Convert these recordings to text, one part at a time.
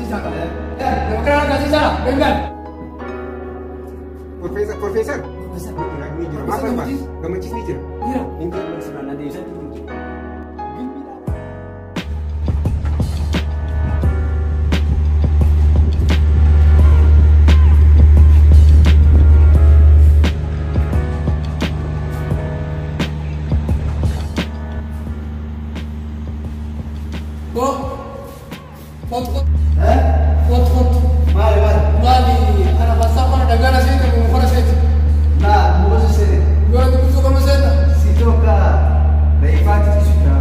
Gazzeexesaa. Nama kana Gazzeexesaa. Bengal. Profesor. Profesor. Ni jira. Maaf barbaada? Gammachiis ni jira. Jira. Inni kan sirnaan adeemsatti jiru. Mali, anak pasar mana dagang sih kamu mau sih? Nah, mau sih. Gua itu busuk kamu sih? Situ ka, dari pagi itu sudah.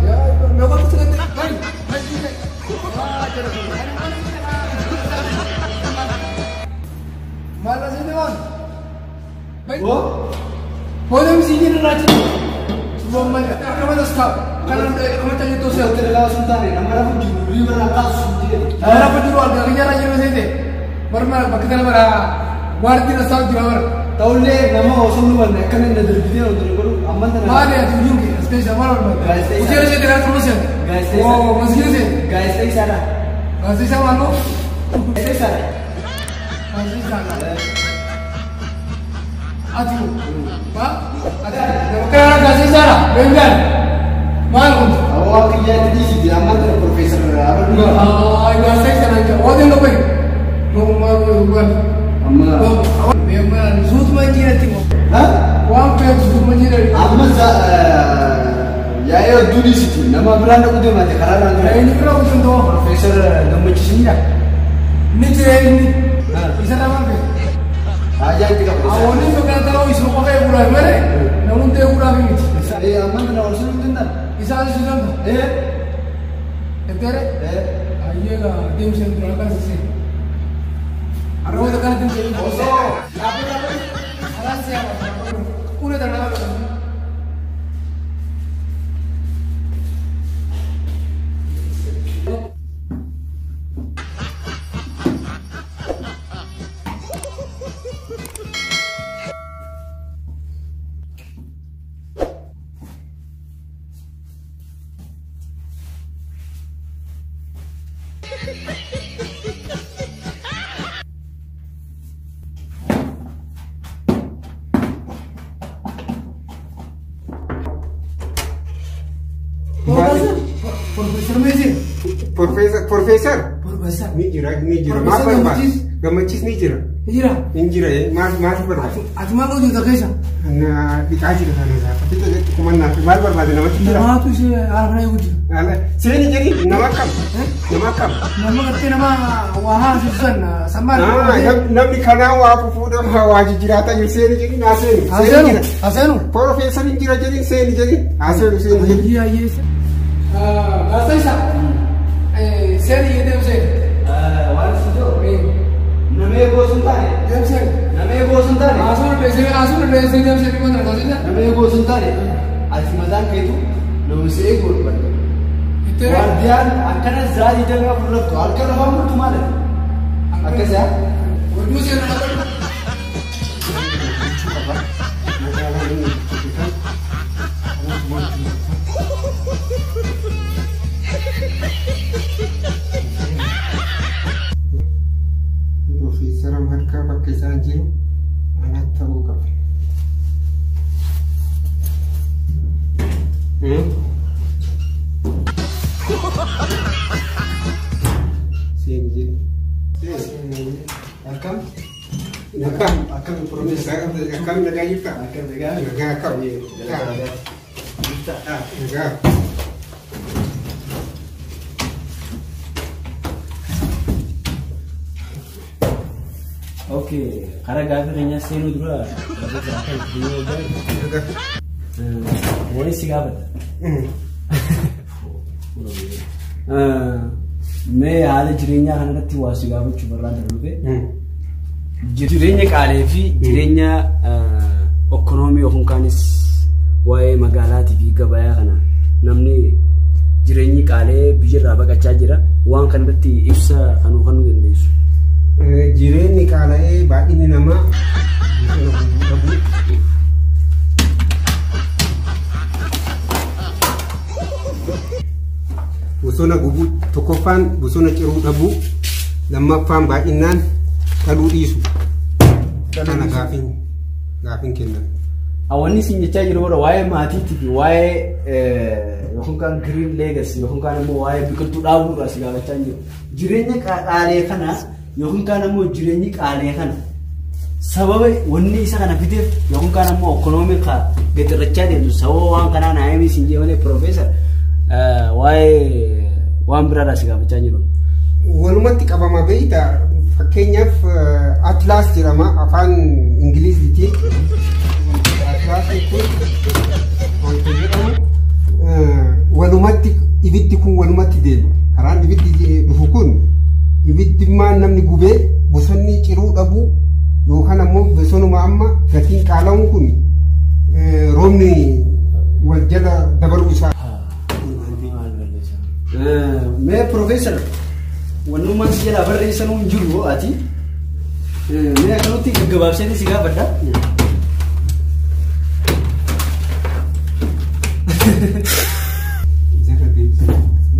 Ya, mau kau tuh kan? Mari. Mana sih teman? Baik. Boleh mesti ini rajin. Sebelum mana? Kamu dah stop. Karena kamu tadi itu saya Terlalu sebentar ya, nama aku juri berangkat sendiri. Ahora pues yo al día ayer me dice, "Marma, ¿para qué te la para? Guardi la sal de ahora." Taule nama osum lu mana? Kan ada dari video untuk lu aman dan. Vale, tu yungi, especial para mí. Ustedes se tiran promoción. Oh, ¿cómo se dice? Guys, stay sana. Así se llama, ¿no? Stay sana. Así se llama. Atu. ¿Va? Atu. Cara así se llama. Venga. Malu. Awak kerja di sini aman dan profesor apa dulu? Ah, Gazzeexesaa aja. Oh, dia lupa. Mau. Memang zut manjira timo. Hah? Wang pe zut manjira. Amma ya yo di sini. Nama beranda udah macam karena Ini berapa contoh? profesor Gammachiis ni ya. Ini cewek ini. Bisa nama apa? Aja kita Awalnya itu kan tahu isu pakai bulan mana? Namun dia bulan ini. Saya aman dan orang sini benar. Bisa ada sudah tu. Entere? Aye lah, dia mesti berangkat sih. Arwah tu kan dia jadi. Apa? Alas siapa? Udah dah nak. Profesor. Profesor. Ni jira. Maaf barbaada? Gammachiis ni jira. Injira ya. Maaf barbaada? Ati malu juga kaisa. Na dikaji kan sana. Tapi tu kumana maaf barbaada nama kita. Nama tu si arah yang uji. Ala, sini jadi nama kam. Nama kerja nama wahana susun sama. Nam ni kana wa fufuda waji jirata jadi sini jadi naseni. Asenu. Profesor injira jadi sini jadi. Asenu sini jadi. Iya yes. Gazzeexesaa. Seni ini apa sih? Walau itu, namanya bosan tadi. Apa sih? Namanya bosan tadi. Asal desa dia sih mana Gazzeexesaa? Namanya bosan tadi. Asimadan itu, nama saya Gurban. Itu. Wardian akan jadi dengan produk tu. Akan apa tu mana? Akan saya. Waduh sih nama. Profesor mereka pakai saja anak tahu kau. Sini. Akan Profesor akan negara kita. Negara kau. Negara. Oke, karena gafirnya senu dulu. Boleh sih gafir. Mee haala jireenyaa kanarratti waa si gaafachuu barbaada dhufe. Jireenya qaalee fi jireenya ekonoomii yookaan kaanis waa'ee magaalaatii fi gabayaa kana namni jireenyi qaalee biyyarraa baqachaa jira. Waan kanarratti ibsa kanuu kennuu dandeessu. Jireenyi qaalee baay'inni namaa bosona gubuu tokkoffaan bosona ciruu dhabuu lammaffaan baay'inaan dhaluu dhiisu kana gaafin kennan. Awwanni isin jechaa jiru bara waa'ee maatiitii fi waa'ee yookaan kan green legacy yookaan kan immoo waa'ee biqiltuu dhaabuudhaaf si gaafachaa jiru. Jireenya qaalee kana yookaan kan immoo jireenyi qaalee kana sababa wanni isa kana fideef yookaan kan immoo ekonomika gatirrachaa deemtu sababa waan kanaa naayimii isin jeemanii profeesar waa'ee waan biraadhaaf si gaafachaa jiru. Walumatti qabama beeyta fakkeenyaaf atlas jedhama afaan ingiliziitiin. Walumatti ibiddi kun walumatti deema. Karaan ibiddi dhufu kun ibiddi maan namni gubee bosonni ciruu dhabuu yookaan ammoo bosonuma amma gatiin qaala'uun kun roobni wal jala dabaluu isaa. Mee profeesar wannummaan si jalaa barreessanuu hin jiru ati mee akkanatti gaggabaabsanii si gaafadha.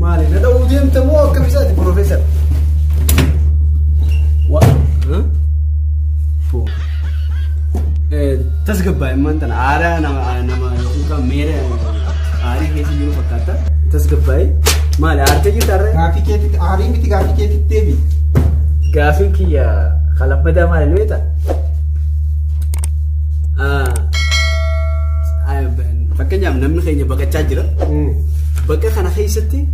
Mali, nada ujian temu kami saja profesor. Wah, tas gabay mantan ara nama uka mere ari kesi juru fakata tas gabay mali arte kita re gafi keti ari miti gafi keti tebi gafi kia kalau pada mali nuita fakanya namni kayaknya bakal cajer bakal kana kaisati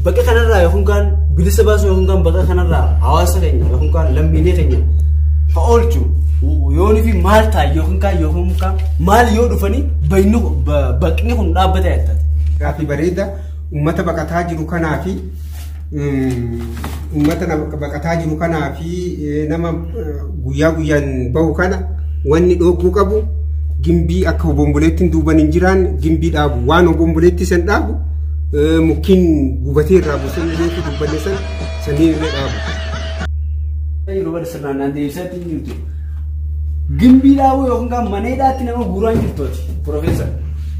bakal kana ra yokun kan bilisa baso yokun kan bakal kana ra hawasa kayaknya yokun kan lamine kayaknya haolchu yoni fi malta yokun kan mal yo dufani baynu bakni kun dabbata yatta gafi bareda ummata baqataa jiru kana fi ummata baqataa jiru kana fi nama guyyan bahu kana wanni dhoguu qabu gimbii akka obomboleettiin duuban hin jiraan gimbii dhaabu waan obomboleetti san dhaabu mukiin gubatee irraa bosonni leetu dubbanne san saniin irra dhaabu. Yeroo bara sirnaan deebisaatti hin jirtu. Gimbii dhaabu yookaan kan mana hidhaatti nama guuraan jirtooti profeesar.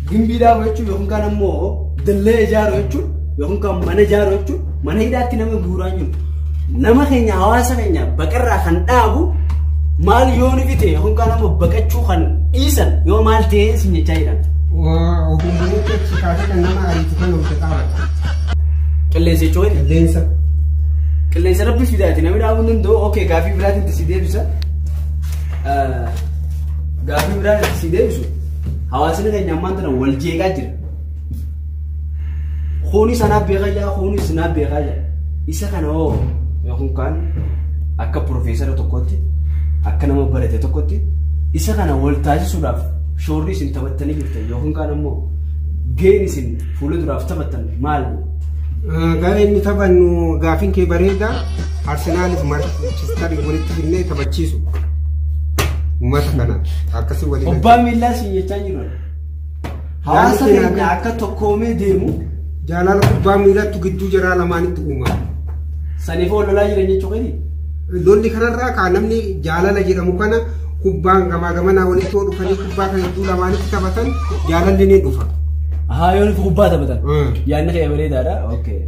Gimbii dhaabu jechuun yookaan kan ammoo dallee ijaaru jechuun yookaan kan mana ijaaru jechuun mana hidhaatti nama guuraan jirtu. Nama keenya hawaasa keenya baqarraa kan dhaabu maal yooni fite yookaan kan ammoo baqachuu kan isan yo mal te sinye chaidan o bumbu ke chikata kan nama ari tukan o tatawa kellense choy lensa kellense rabbi fidati na mida abun do okay gafi bilati tiside bisa gafi bilati tiside bisu hawasina ga nyamman tan walje ga jira khoni sana be ga ya khoni sana be ga ya isa kana o yakun kan akka professor tokkotti akka nama barate tokkotti isa kana waltaasisuudhaaf shoorri isin taphattanii jirtan yookaan kan ammoo geeni isin fuulduraaf taphattan maal? Gaafa inni taphannu gaafin kee bareeda Arsenaaliif Manchester walitti finnee taphachiisu uummata kana akkasii waliin. Kubbaa miillaa siin jechaa jiru. Hawaasa keenya akka tokkoomee deemu jaalala kubbaa miillaatu gidduu jaraa lamaanitti uumama. Saniif lolaa jiran jechuudha. Lolli kanarraa kaa namni jaalala jedhamu kana kubbaan gamaa gamanaa walitti dhufanii kubbaa kana hedduu lamaanitti taphatan jaalalli ni dhufa. Haa yoon kubbaa taphatan. Yaadni kee bareedaadha. Okay.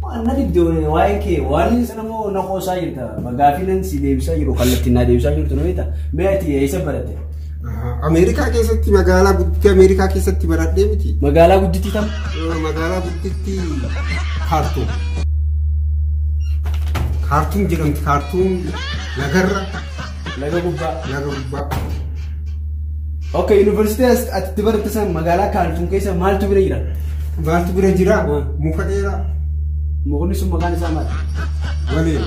Waan dibdee waa'ee kee waan sana moo na qoosaa jirta magaafinan si deebisaa jiru kallattiin na deebisaa jirtu noita mee ati eessa baratte? Ameerikaa keessatti magaalaa guddittii Ameerikaa keessatti baradhee miti. Magaalaa guddittii tam? Magaalaa guddittii Kaartuum. Kaartuum jedhamti Kaartuum lagarra. Laga gubbaa. Laga gubbaa. Okay, university ati baratte san magaalaa Kaartuum keessa maaltu bira jira? Maaltu bira jira? Muka dheeraa. Mukni sun maqaan isaa maali? Waliin.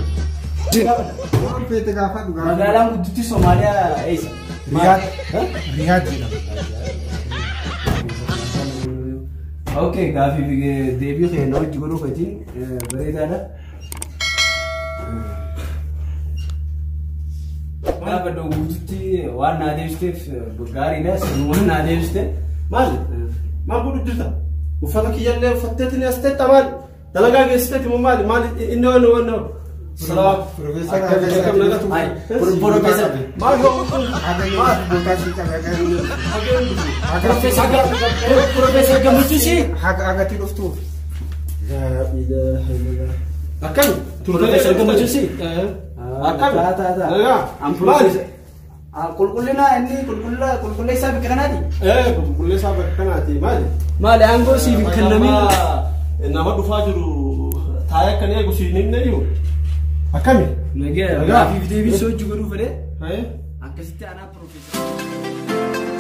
Waan feete gaafa dhugaa. Magaalaan guddittii Somaaliyaa eessa? Riyaad. Riyaad jedhama. Okay, gaafi deebii keenya hojii godhuu feetiin bareedaadha. Gaafa guututti waan naa deebisteef gaariidha. Waan naa deebiste maal godhu jirta? Uffata kiyyaallee uffatteetiin as teetta maali? Dalagaa geessiseeti moo maali? Maali inni waan salaam. Professor Professor Gamuchusi. Agati dhuftuuf. Akkami? Turtee gammachuusi? Akkami? Ampulaa. Qulqullina inni qulqulleessaa bakka kanaati? Qulqulleessaa bakka kanaati maali? Maali aangoo siif kennamee? Nama dhufaa jiru taa'ee akkan eegu siin hin eeyyu. Akkami? Nagaa fi deebii hojii godhuu fedhe? Akkasitti anaa piroofeesara.